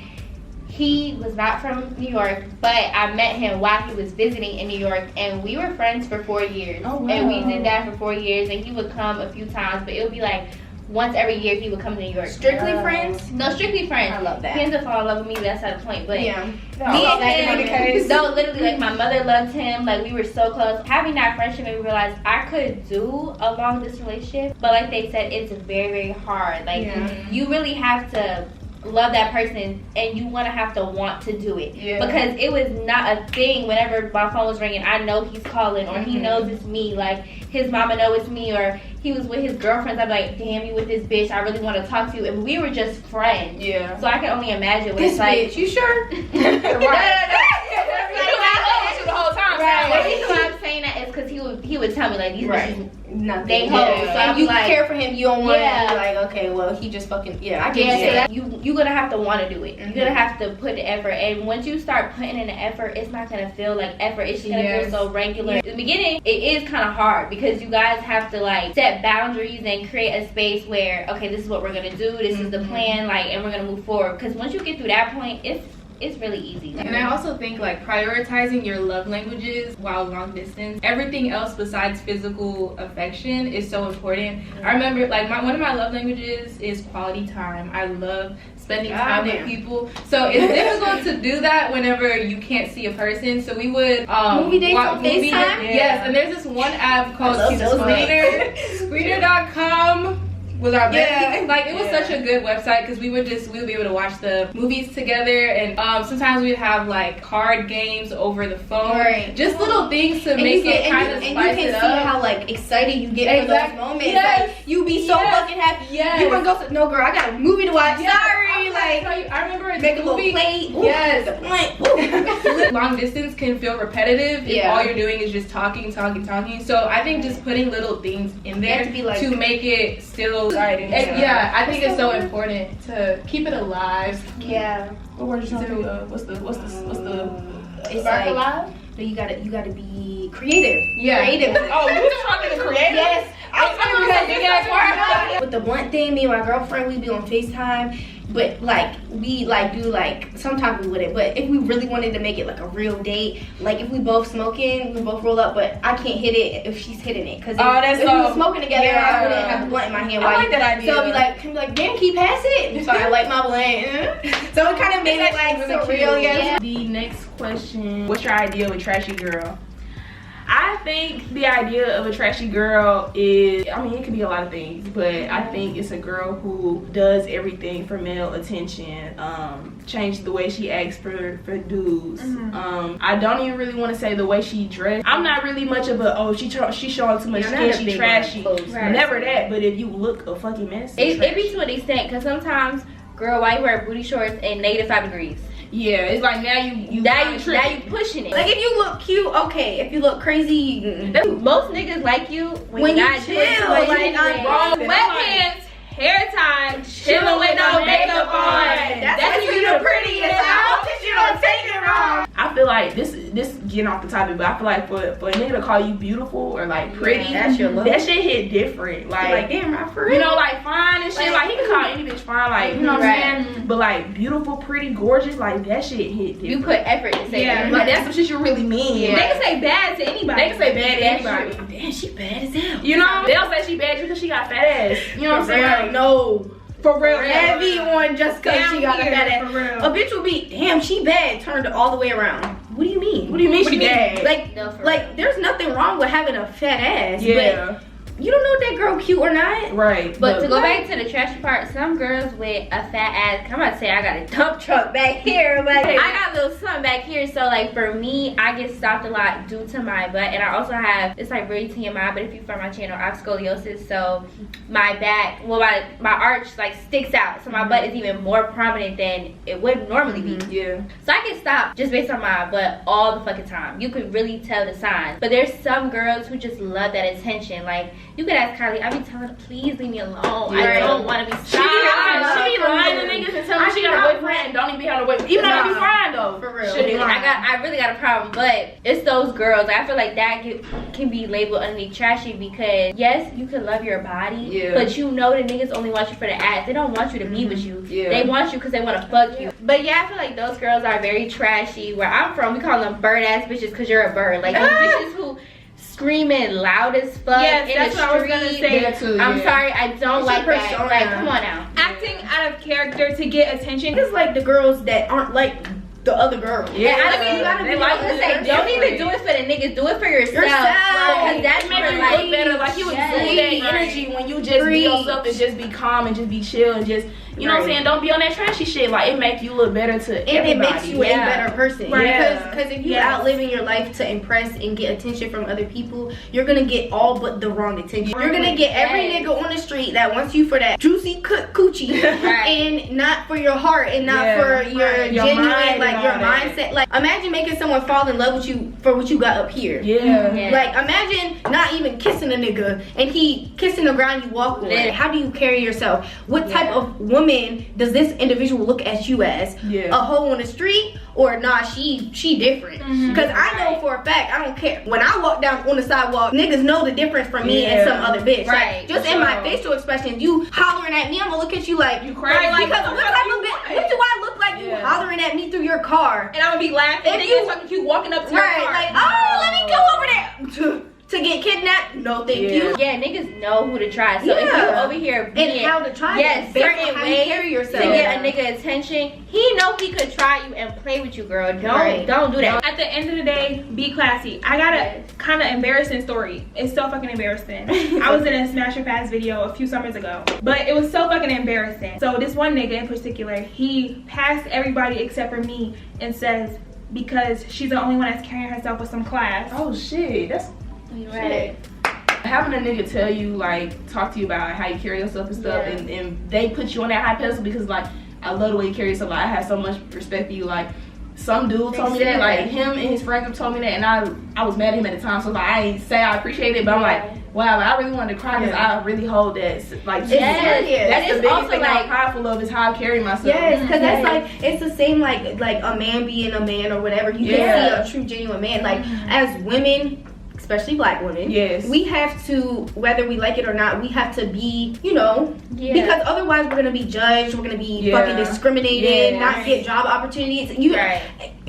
he was not from New York, but I met him while he was visiting in New York, and we were friends for 4 years. Oh, wow. And we did that for 4 years, and he would come a few times, but it would be like once every year he would come to New York. Strictly friends? No, strictly friends. I love that. He ended up falling in love with me, but that's not the point. But Yeah. me and him, no, literally, like my mother loved him. Like we were so close. Having that friendship made me realize I could do a long distance relationship, but like they said, it's very, very hard. Like you really have to love that person, and you have to want to do it. Because it was not a thing whenever my phone was ringing. I know he's calling, or he knows it's me. Like his mama know it's me, or he was with his girlfriends. I'm like, damn, you with this bitch, I really want to talk to you. And we were just friends. So I can only imagine what it's like. Bitch, you sure? the whole time. The reason why I'm saying that is because he would tell me like these bitches, Nothing. they hoes. So And I'm you like, care for him, you don't want to Yeah. be like, okay, well, he just fucking, I get yeah, you. so that you're gonna have to want to do it. You're gonna have to put the effort, and once you start putting in the effort, it's not gonna feel like effort. It's just gonna feel so regular. In the beginning, it is kind of hard because you guys have to like set boundaries and create a space where, okay, this is what we're gonna do. This is the plan, like, and we're gonna move forward. Because once you get through that point, it's really easy. And I also think like prioritizing your love languages while long distance, everything else besides physical affection is so important. I remember like one of my love languages is quality time. I love spending time with people. So it's difficult to do that whenever you can't see a person. So we would movie dates on FaceTime? Yes, and there's this one app called Screener. Screener.com was our best. Like it was such a good website because we would be able to watch the movies together, and sometimes we'd have like card games over the phone, just little things to make it kind of spice it up. And you can see how like excited you get for those moments. Like, you be so fucking happy. You wanna go? No, girl, I got a movie to watch. Sorry, like I remember make a little plate. Long distance can feel repetitive if all you're doing is just talking. So I think just putting little things in there to make it still. Yeah, I think it's so important to keep it alive. Yeah. What word you trying to what's the It's Spark like, alive? no, you gotta be creative. Yeah. Creative. Oh, you just trying to be creative? Yes. I was With the one thing, me and my girlfriend, we be on FaceTime, but like we like do like sometimes we wouldn't, but if we really wanted to make it like a real date, like if we both smoking, we both roll up, but I can't hit it if she's hitting it, because if we were smoking together, I wouldn't have the blunt in my hand. I like that idea. So I'd be like, damn, keep pass it. So I like my blunt. So it kind of made it like surreal. Yeah. The next question: what's your ideal with trashy girl? I think the idea of a trashy girl is, I mean, it could be a lot of things, but I think it's a girl who does everything for male attention, change the way she acts for dudes. I don't even really want to say the way she dressed. I'm not really much of a, she's showing too much skin, she trashy. Never that, but if you look a fucking mess, it be to an extent, because sometimes, girl, why you wear booty shorts in -5 degrees? Yeah, it's like now you pushing it. Like if you look cute, okay. If you look crazy, most niggas like you when you chill, like Sweatpants, hair tied, chilling with no makeup on. That's when you're the prettiest. I hope that you don't take it wrong. I feel like this getting off the topic, but I feel like for a nigga to call you beautiful or like pretty, that's your look. That shit hit different. Like damn, right for real. You know, like fine and shit. Like he can call any bitch fine, like you know what I'm saying. But like beautiful, pretty, gorgeous, like that shit hit different. You put effort to say that. Like that's some shit you really mean. They can say bad to anybody. They can say bad to anybody. Damn, she bad as hell. You know, they'll say she bad because she got fat ass. You know what I'm saying? No. For real. Everyone just because she got a fat ass. For real. A bitch will be, damn, she bad, turned all the way around. What do you mean? What do you mean she bad? Like there's nothing wrong with having a fat ass. Yeah. But you don't know if that girl cute or not. Right. But to go back to the trashy part, some girls with a fat ass, I'm about to say I got a dump truck back here, but I got a little something back here. So like for me, I get stopped a lot due to my butt, and I also have, it's like really TMI, but if you find my channel, I have scoliosis, so my back, well my arch like sticks out, so my butt is even more prominent than it would normally be. Yeah. So I get stopped just based on my butt all the fucking time. You could really tell the signs. But there's some girls who just love that attention. Like you could ask Kylie, I be telling her, please leave me alone. I don't want to be stopped. She be lying to niggas and telling me she got a boyfriend and don't even be having a boyfriend. Even though they be fine though. For real. I really got a problem, but it's those girls. I feel like that can be labeled underneath trashy because yes, you can love your body, but you know the niggas only want you for the ass. They don't want you to be with you. They want you because they want to fuck you. But yeah, I feel like those girls are very trashy. Where I'm from, we call them bird ass bitches because you're a bird. Like those bitches who screaming loud as fuck in that's the what I was gonna say. I'm sorry, I don't like that. Like, come on now. Acting out of character to get attention. It's like the girls that aren't like the other girls. Yeah, I mean, you gotta be like to say, don't even do it for the niggas, do it for yourself. Because that's make you look better. Like you exude that energy when you just be yourself and just be calm and just be chill and just, you know what I'm saying, don't be on that trashy shit. Like it makes you look better to everybody. And it makes you a better person. Right. Because if you out living your life to impress and get attention from other people, you're gonna get all but the wrong attention. You're gonna get every nigga on the street that wants you for that juicy coochie and not for your heart and not for your genuine, like your mindset. Like imagine making someone fall in love with you for what you got up here. Like imagine not even kissing a nigga and he kissing the ground you walk on. How do you carry yourself? What type of woman does this individual look at you as? A hoe on the street, or nah, she different? Because I know for a fact, I don't care. When I walk down on the sidewalk, niggas know the difference from me and some other bitch. Like, just in my facial expression, you hollering at me, I'm gonna look at you like you crazy. Like, because what type of bitch? What do I look like? You hollering at me through your car, and I'm gonna be laughing. If you fucking cute walking up to your car, like, oh, let me go over there. To get kidnapped? No, thank you. Yeah, niggas know who to try. So if you over here and how to try certain ways carry yourself to get a nigga attention, he know he could try you and play with you, girl. Don't do that. At the end of the day, be classy. I got a kind of embarrassing story. It's so fucking embarrassing. I was in a Smash Your Pass video a few summers ago, but it was so fucking embarrassing. So this one nigga in particular, he passed everybody except for me and says because she's the only one that's carrying herself with some class. Oh shit, that's having a nigga tell you, like, talk to you about how you carry yourself and stuff, and they put you on that high pedestal because, like, I love the way you carry yourself. Like, I have so much respect for you. Like, some dude told me that, like, him and his friend group told me that, and I was mad at him at the time, so like, I ain't say I appreciate it, but I'm like, wow, I really wanted to cry because I really hold that, like, that's the biggest thing I'm prideful of is how I carry myself. Yes, because that's like, it's the same like a man being a man or whatever. You can see a true, genuine man. Like, as women, especially black women, we have to, whether we like it or not, we have to be, you know, because otherwise we're gonna be judged, we're gonna be fucking discriminated, not get job opportunities.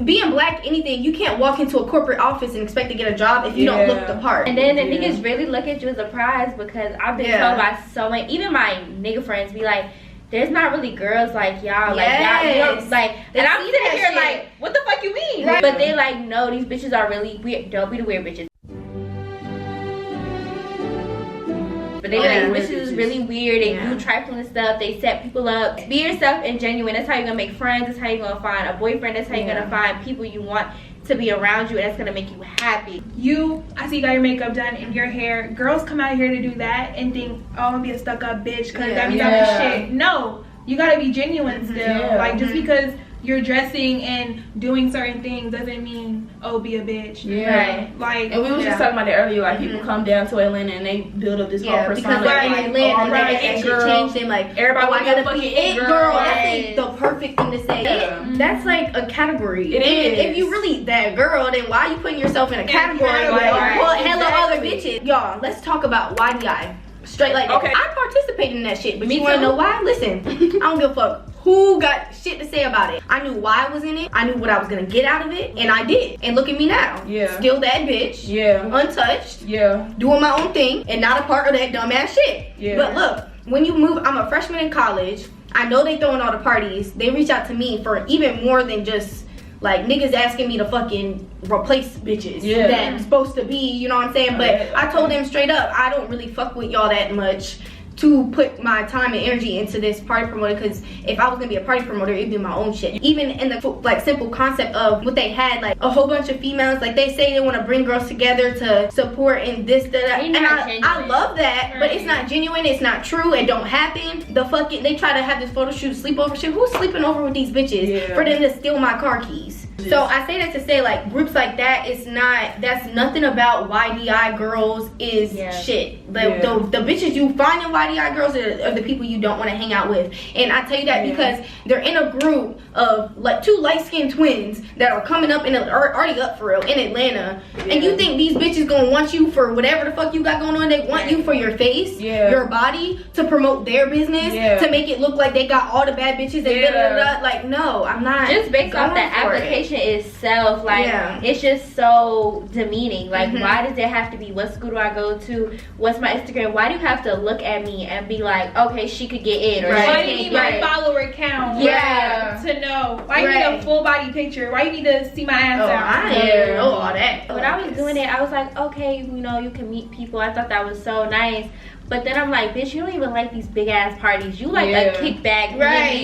Being black, anything, you can't walk into a corporate office and expect to get a job if you don't look the part. And then the niggas really look at you as a prize because I've been told by so many, even my nigga friends be like, there's not really girls like y'all, like y'all, like, and I'm sitting here like, what the fuck you mean? But they like, no, these bitches are really weird. Don't be the weird bitches. But they be like, bitches is really weird. They do trifling stuff. They set people up. Be yourself and genuine. That's how you're gonna make friends. That's how you're gonna find a boyfriend. That's how you're gonna find people you want to be around you, and that's gonna make you happy. I see you got your makeup done and your hair. Girls come out here to do that and think, oh, I'm gonna be a stuck-up bitch because that means I'm a shit. No, you gotta be genuine still. Like, just because you're dressing and doing certain things doesn't mean, oh, be a bitch. Like, and we were just talking about it earlier. Like, people come down to Atlanta and they build up this whole persona. Because in Atlanta, that shit changed them. Like, everybody, I gotta be it girl. That's the perfect thing to say. That's like a category. It is. If you really that girl, then why are you putting yourself in a category? Well, hello, other bitches. Y'all, let's talk about YDI. Straight like that. I participated in that shit, but you wanna know why? Listen, I don't give a fuck who got shit to say about it. I knew why I was in it. I knew what I was gonna get out of it, and I did. And look at me now. Still that bitch. Untouched. Doing my own thing, and not a part of that dumbass shit. But look, when you move, I'm a freshman in college. I know they throwing all the parties. They reach out to me for even more than just like niggas asking me to fucking replace bitches that's supposed to be, you know what I'm saying? But I told them straight up, I don't really fuck with y'all that much to put my time and energy into this party promoter, because if I was gonna be a party promoter, it'd be my own shit. Even in the like simple concept of what they had, like a whole bunch of females, like they say they want to bring girls together to support and this, that, and I love that, but it's not genuine, it's not true, it don't happen. The fucking, they try to have this photo shoot, sleepover shit. Who's sleeping over with these bitches for them to steal my car keys? So I say that to say, like, groups like that, it's not, that's nothing about YDI girls is shit. The bitches you find in YDI girls are the people you don't want to hang out with. And I tell you that because they're in a group of like 2 light-skinned twins that are coming up already up for real in Atlanta. And you think these bitches gonna want you for whatever the fuck you got going on? They want you for your face, your body, to promote their business, to make it look like they got all the bad bitches and like, no, I'm not. Just based off the application itself, like it's just so demeaning. Like, why does it have to be, what school do I go to, what's my Instagram? Why do you have to look at me and be like, okay, she could get in, or why do you need my follower count to know? Why you need a full body picture? Why you need to see my ass out? I didn't know all that. When I was doing it, I was like, okay, you know, you can meet people. I thought that was so nice. But then I'm like, bitch, you don't even like these big ass parties. You like a kickback,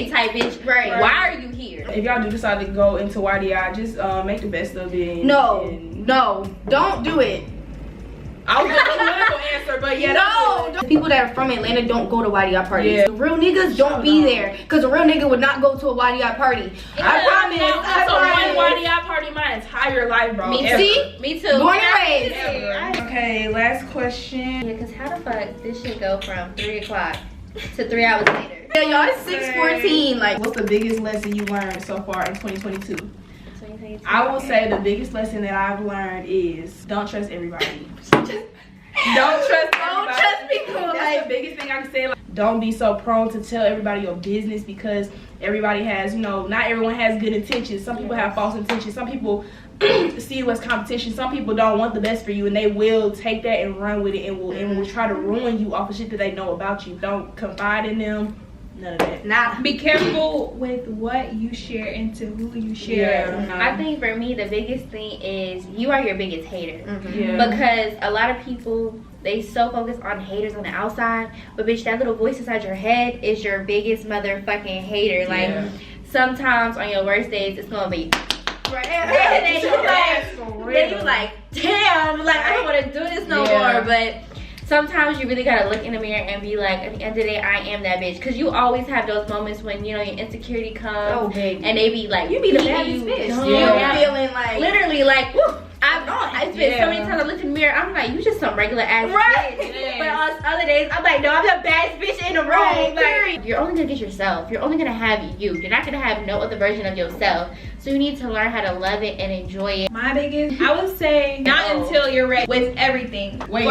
type bitch. Why are you here? If y'all do decide to go into YDI, just make the best of it. No, don't do it. I was gonna political answer, but no. People that are from Atlanta don't go to YDI parties. The real niggas don't be there, because a real nigga would not go to a YDI party. I promise. That's one YDI party my entire life, bro. Me too. Born and raised. Okay, last question. Yeah, because how the fuck this shit go from 3 o'clock to 3 hours later? Yeah, y'all, it's 6:14. Like, what's the biggest lesson you learned so far in 2022? I will say the biggest lesson that I've learned is don't trust everybody. Don't trust people. That's the biggest thing I can say. Like, don't be so prone to tell everybody your business, because everybody has, you know, not everyone has good intentions. Some people have false intentions. Some people see you as competition. Some people don't want the best for you, and they will take that and run with it, and will try to ruin you off of shit that they know about you. Don't confide in them. None of that. Nah. Be careful with what you share and to who you share. I think for me the biggest thing is you are your biggest hater. Because a lot of people, they so focus on haters on the outside, but bitch, that little voice inside your head is your biggest motherfucking hater. Like, sometimes on your worst days it's gonna be then you like, damn, like, I don't want to do this no more. But sometimes you really gotta look in the mirror and be like, at the end of the day, I am that bitch. Because you always have those moments when, you know, your insecurity comes and they be like, you be the baddest bitch. You're feeling like, literally like, woo. I've been so many times I look in the mirror, I'm like, you just some regular ass bitch. But on other days, I'm like, no, I'm the baddest bitch in the room. Like, you're only gonna get yourself. You're only gonna have you. You're not gonna have no other version of yourself. So you need to learn how to love it and enjoy it. My biggest, I would say, not until you're ready with everything. Wait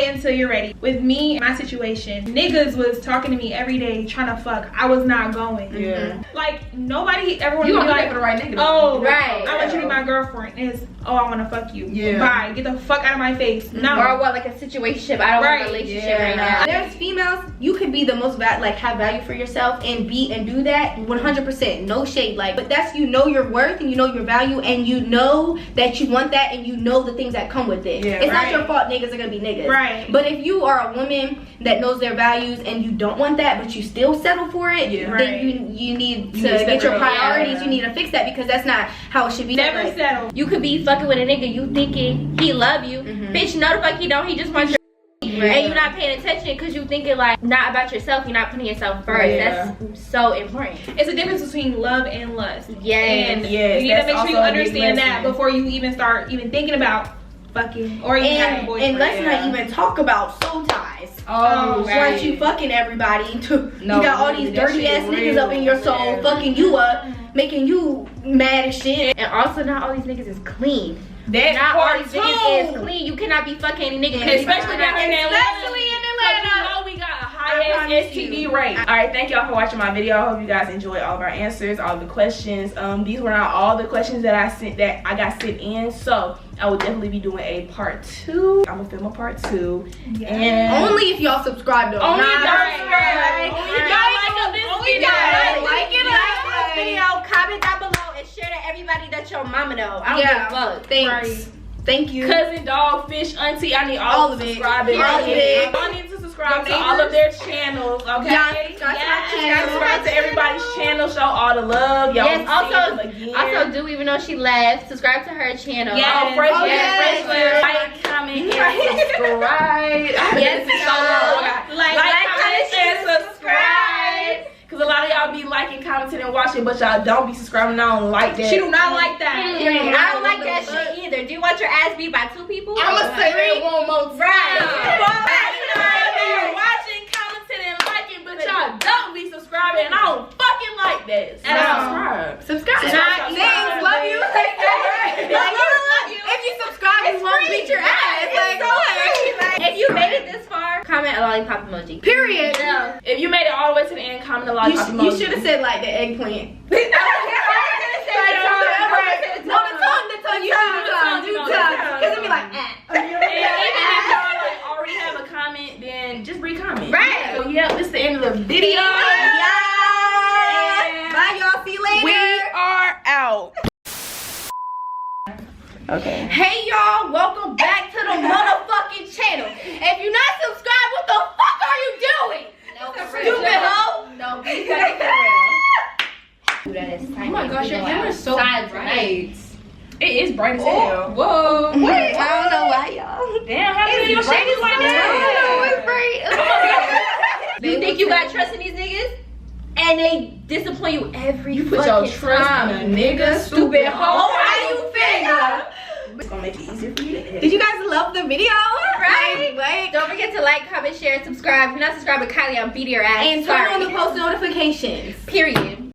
until you're ready. With me, my situation, niggas was talking to me every day trying to fuck. I was not going. Like, nobody ever wanted to be like, for the right nigga. Oh, right. I want you to be my girlfriend. It's, oh, I want to fuck you. Bye. Get the fuck out of my face. No. Or what, like a situationship. I don't want a relationship right now. There's females, you could be the most have value for yourself and do that 100%. No shade. Like, but that's, you know your worth and you know your value and you know that you want that and you know the things that come with it. It's not your fault niggas are gonna be niggas. Right. But if you are a woman that knows their values and you don't want that, but you still settle for it, then you need to get your priorities. You need to fix that because that's not how it should be. Never settle. You could be fucking with a nigga, you thinking he love you. Bitch, no the fuck he don't. He just wants your and you're not paying attention because you thinking like not about yourself. You're not putting yourself first. That's so important. It's a difference between love and lust. Yes. And you need to make sure you understand that before you even start thinking about fucking or even having a boyfriend. And let's not even talk about soul ties. Once you fucking everybody, you got all these dirty ass niggas up in your soul, fucking you up, making you mad as shit. And also, not all these niggas is clean. That not all part these niggas is clean. You cannot be fucking any nigga. Especially down in Atlanta. You know we got a high-ass STD rate. Alright, thank y'all for watching my video. I hope you guys enjoyed all of our answers, all the questions. These were not all the questions that I got sent in, so I will definitely be doing a part 2. I'm gonna film a part 2. Yeah. And only if y'all subscribe though. Only if y'all subscribe. Only if y'all like this video, comment down below and share to everybody that your mama know. I don't give a fuck. Thanks. Thank you. Cousin, dog, fish, auntie, I need all of it. Subscribe it. All of it. Y'all need to subscribe to all of their channels, okay? Subscribe to everybody's channel. Show all the love. Y'all also do even though she left, subscribe to her channel. Like, comment, and subscribe. Yes, it's so long. Like, comment, and subscribe. Cause a lot of y'all be liking, commenting, and watching, but y'all don't be subscribing. I don't like that. She do not like that. I don't like that shit either. Do you want your ass beat by 2 people? I'ma say that one more time. You're watching, commenting, and liking, but y'all don't be subscribing, and I don't fucking like that. Subscribe. Thanks. Love you. If you subscribe, we won't beat your ass. If you made it this far, comment a lollipop emoji. Period. Yeah. If you made it all the way to the end, comment a lollipop emoji. You should have said like the eggplant. The tongue. Because it'd be like, And even if y'all like already have a comment, then just re-comment. Right. So yeah, this is the end of the video. Bye y'all. See you later. We are out. Okay. Hey y'all, welcome back to the motherfucking channel. If you're not subscribed, what the fuck are you doing? No, Stupid hoe. No, be for real. That is Oh my gosh, your camera's so bright. It is bright as hell. Whoa. Wait, I don't know why y'all. Damn, how many your shade is like that? You think you got trust in these niggas? And they disappoint you every You put your fucking trust time. in a nigga, stupid hoe. How you figure? It's gonna make it easier for you to edit. Did you guys love the video? Right? Like, Don't forget to like, comment, share, subscribe. If you're not subscribed to Kylie, I'll beat your ass. and turn on the post notifications. Period.